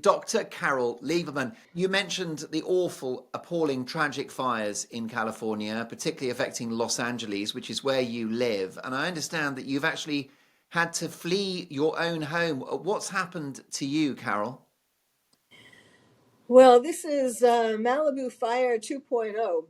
Dr. Carol Lieberman, you mentioned the awful, appalling, tragic fires in California, particularly affecting Los Angeles, which is where you live. And I understand that you've actually had to flee your own home. What's happened to you, Carol? Well, this is Malibu Fire 2.0,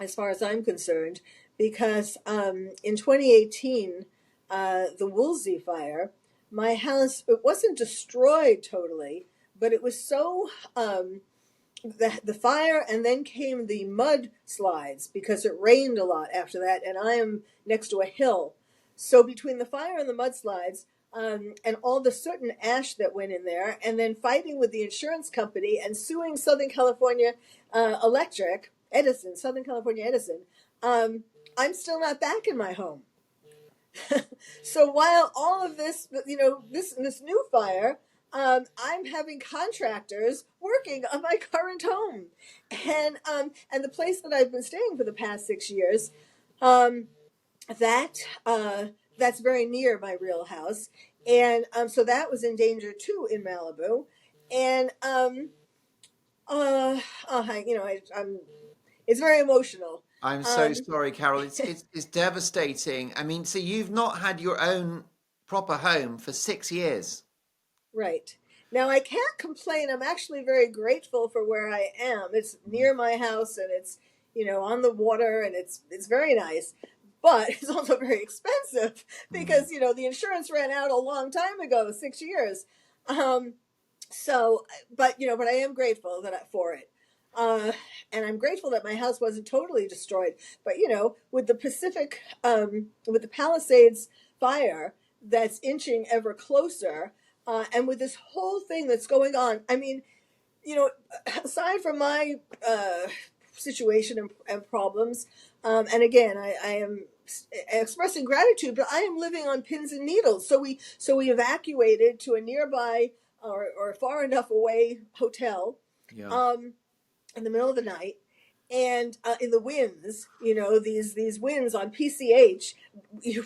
as far as I'm concerned, because in 2018, the Woolsey fire, my house, it wasn't destroyed totally, but it was so, the fire, and then came the mud slides because it rained a lot after that, and I am next to a hill. So between the fire and the mudslides, and all the soot and ash that went in there, and then fighting with the insurance company and suing Southern California Electric, Edison, Southern California Edison, I'm still not back in my home. So while all of this, this new fire, I'm having contractors working on my current home, and the place that I've been staying for the past 6 years, um, that that's very near my real house, and so that was in danger too in Malibu, and I'm it's very emotional. I'm so Um, sorry, Carol. It's devastating. I mean, so you've not had your own proper home for 6 years. right. Now I can't complain. I'm actually very grateful for where I am. It's near my house and it's, on the water, and it's very nice. But it's also very expensive Mm. because, the insurance ran out a long time ago, 6 years. Um, so, but I am grateful for it. Uh, and I'm grateful that my house wasn't totally destroyed. But, with the with the Palisades fire that's inching ever closer, and with this whole thing that's going on, I mean, you know, aside from my situation and problems, and again, I am expressing gratitude, but I am living on pins and needles. So we evacuated to a nearby or far enough away hotel, Yeah. um, in the middle of the night. And in the winds, these winds on PCH,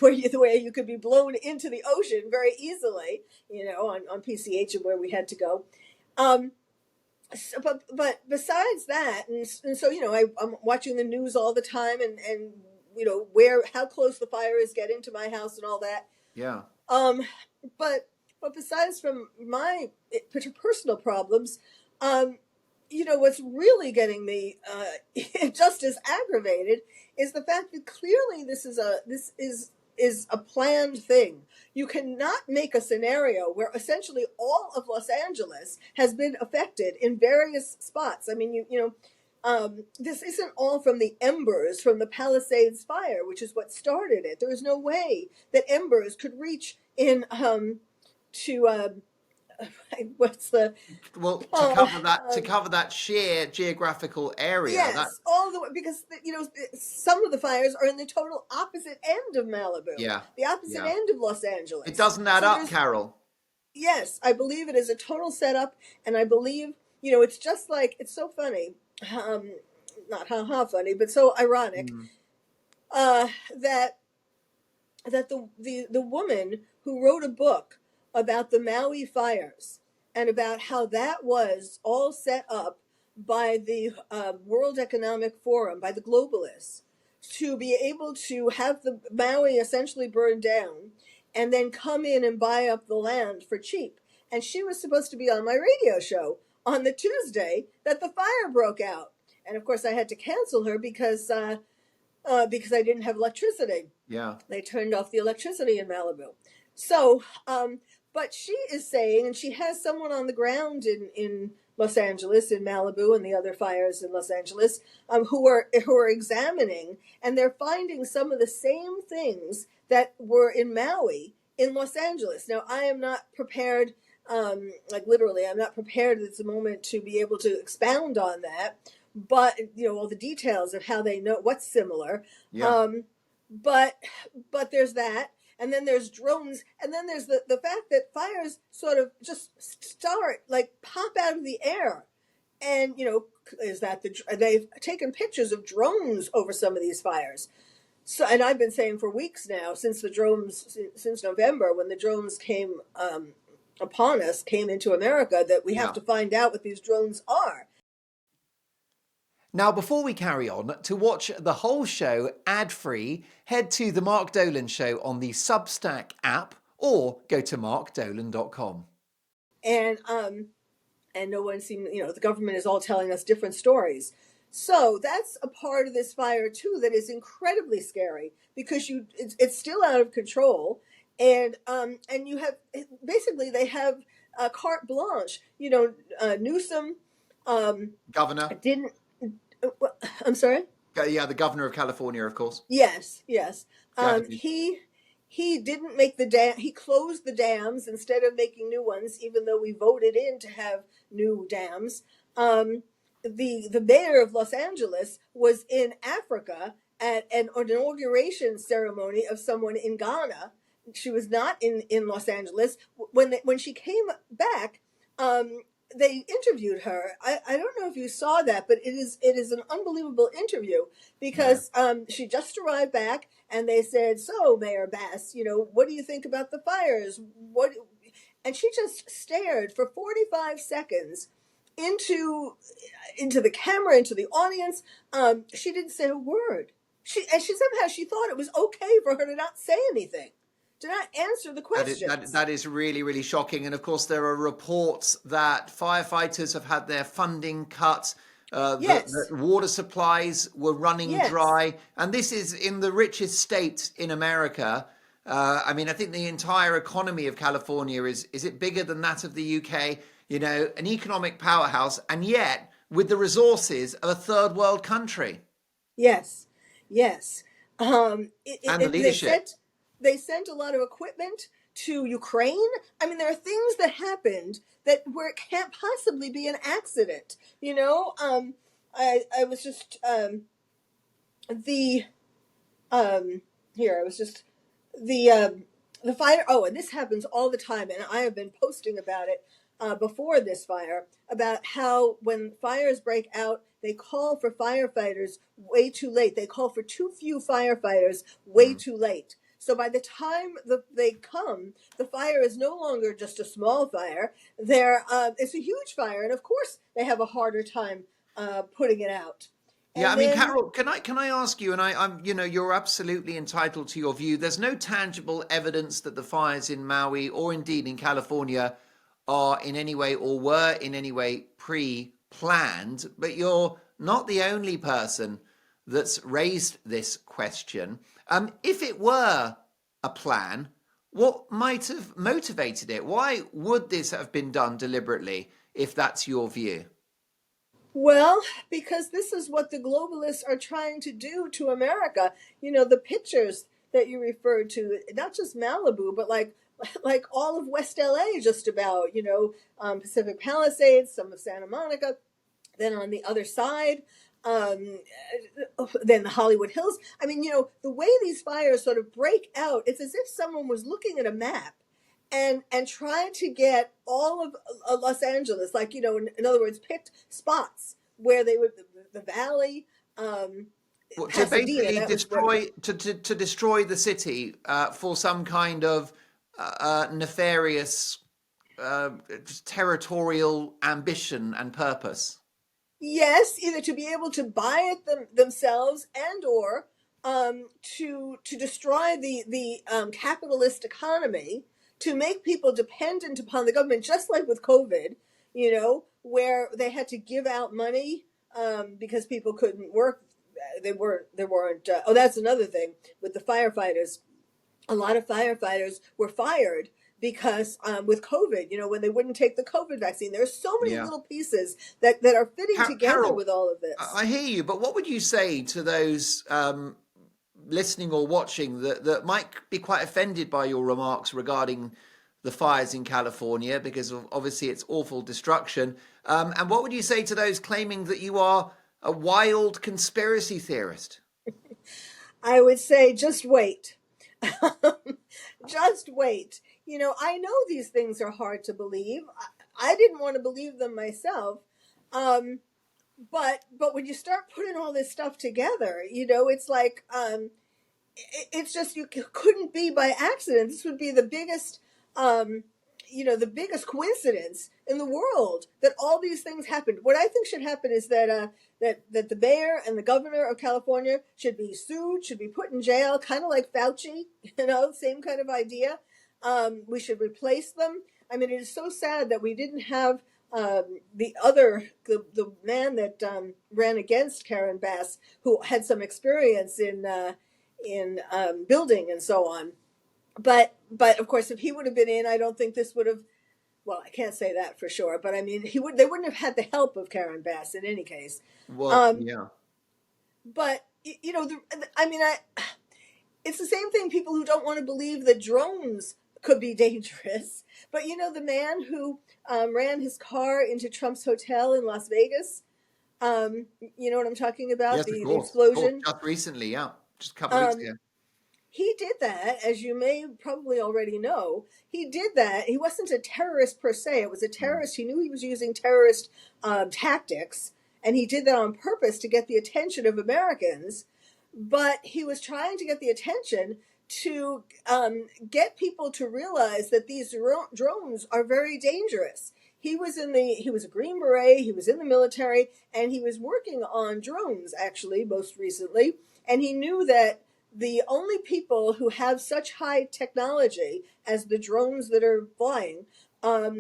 where you could be blown into the ocean very easily, on PCH and where we had to go. Um, but besides that, and so I'm watching the news all the time, and where how close the fire is getting to my house and all that. Yeah. Um, but besides from my personal problems, um, what's really getting me just as aggravated is the fact that clearly this is a planned thing. You cannot make a scenario where essentially all of Los Angeles has been affected in various spots. I mean, this isn't all from the embers from the Palisades fire, which is what started it. There is no way that embers could reach in to what's the Well, oh to cover that sheer geographical area, that yes, all the way, because some of the fires are in the total opposite end of Malibu, yeah, the opposite yeah. end of Los It Angeles. doesn't add So up, there's Carol. yes, I believe it is a total setup, and I believe it's just like it's so funny, um, not funny, but so ironic, Mm. uh, that the woman who wrote a book about the Maui fires and about how that was all set up by the World Economic Forum, by the globalists, to be able to have the Maui essentially burned down and then come in and buy up the land for cheap. And she was supposed to be on my radio show on the Tuesday that the fire broke out. And of course, I had to cancel her because I didn't have electricity. Yeah. They turned off the electricity in Malibu. So, but she is saying, and she has someone on the ground in Los Angeles, in Malibu, and the other fires in Los Angeles, who are examining, and they're finding some of the same things that were in Maui in Los Angeles. Now, I am not prepared, like literally, I'm not prepared at this moment to be able to expound on that. But all the details of how they know what's similar. Yeah. Um, but there's that, and then there's drones, and then there's the fact that fires sort of just start, like, pop out of the air. And is that they've taken pictures of drones over some of these fires. So, and I've been saying for weeks now, since November, when the drones came upon us came into America that we have Yeah. to find out what these drones are. Now, before we carry on, to watch the whole show ad-free, head to The Mark Dolan Show on the Substack app or go to markdolan.com. And no one seemed, the government is all telling us different stories. So that's a part of this fire too that is incredibly scary because it's still out of control, and you have basically they have carte blanche. Newsom Governor? didn't. I'm sorry. Yeah, the governor of California, of course. Yes, yes. Gavin. He didn't make the dam. He closed the dams instead of making new ones, even though we voted in to have new dams. The mayor of Los Angeles was in Africa at an inauguration ceremony of someone in Ghana. She was not in Los Angeles. When she came back, they interviewed her. I don't know if you saw that, but it is an unbelievable interview because she just arrived back and they said, "So, Mayor Bass, what do you think about the fires?" And she just stared for 45 seconds into the camera, into the audience. She didn't say a word. She somehow she thought it was okay for her to not say anything, to not answer the questions. That is really, really shocking. And of course, there are reports that firefighters have had their funding cut. Yes. The water supplies were running Yes. dry. And this is in the richest state in America. I mean, I think the entire economy of California is it bigger than that of the UK? An economic powerhouse, and yet with the resources of a third world country. Yes, yes. And the leadership. They sent a lot of equipment to Ukraine. I mean, there are things that happened where it can't possibly be an accident. I was just the here. I was just the fire. Oh, and this happens all the time, and I have been posting about it before this fire, about how when fires break out, they call for firefighters way too late. They call for too few firefighters way too late. So by the time they come, the fire is no longer just a small fire. It's a huge fire, and of course they have a harder time putting it out. And yeah, I mean, Carol, can I ask you? And I'm, you're absolutely entitled to your view. There's no tangible evidence that the fires in Maui or indeed in California are in any way or were in any way pre-planned. But you're not the only person that's raised this question. If it were a plan, what might have motivated it? Why would this have been done deliberately, if that's your view? Well, because this is what the globalists are trying to do to America. The pictures that you referred to, not just Malibu, but like all of West LA, just about, Pacific Palisades, some of Santa Monica, then on the other side, then the Hollywood Hills. I mean, the way these fires sort of break out, it's as if someone was looking at a map and trying to get all of Los Angeles, like, in other words, picked spots where they would, the valley, To Pasadena, basically destroy the city for some kind of nefarious territorial ambition and purpose. Yes, either to be able to buy it themselves and or to destroy the capitalist economy, to make people dependent upon the government, just like with COVID, where they had to give out money because people couldn't work. There weren't. Oh, that's another thing with the firefighters. A lot of firefighters were fired because with COVID, when they wouldn't take the COVID vaccine. There are so many little pieces that are fitting together Carol, with all of this. I hear you, but what would you say to those listening or watching that might be quite offended by your remarks regarding the fires in California, because obviously it's awful destruction? And what would you say to those claiming that you are a wild conspiracy theorist? I would say just wait. Just wait. I know these things are hard to believe. I didn't want to believe them myself. But when you start putting all this stuff together, it's like it's just you couldn't be by accident. This would be the biggest the biggest coincidence in the world that all these things happened. What I think should happen is that the mayor and the governor of California should be sued, should be put in jail, kind of like Fauci, same kind of idea. We should replace them. I mean, it is so sad that we didn't have the man that ran against Karen Bass, who had some experience in building and so on. But of course, if he would have been in, I don't think this would have. Well, I can't say that for sure, but I mean, they wouldn't have had the help of Karen Bass in any case. Well, yeah. But it's the same thing. People who don't want to believe that drones could be dangerous, but the man who ran his car into Trump's hotel in Las Vegas. You know what I'm talking about? Yes, The of course. explosion. Just recently, yeah. Just a couple of weeks ago. He did that, as you may probably already know. He did that. He wasn't a terrorist per se. It was a terrorist. He knew he was using terrorist tactics, and he did that on purpose to get the attention of Americans. But he was trying to get the attention to get people to realize that these drones are very dangerous. He was a Green Beret. He was in the military, and he was working on drones actually most recently. And he knew that the only people who have such high technology as the drones that are flying are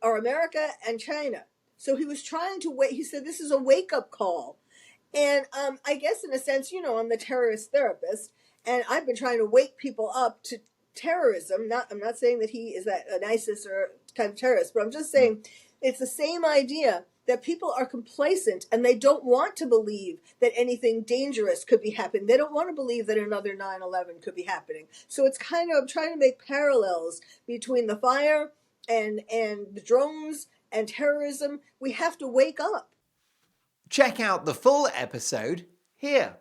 America and China. So he was trying to wait. He said this is a wake-up call. And I guess in a sense, I'm the terrorist therapist, and I've been trying to wake people up to terrorism. I'm not saying that he is that an ISIS or kind of terrorist, but I'm just saying it's the same idea that people are complacent and they don't want to believe that anything dangerous could be happening. They don't want to believe that another 9/11 could be happening. So it's kind of trying to make parallels between the fire and the drones and terrorism. We have to wake up. Check out the full episode here.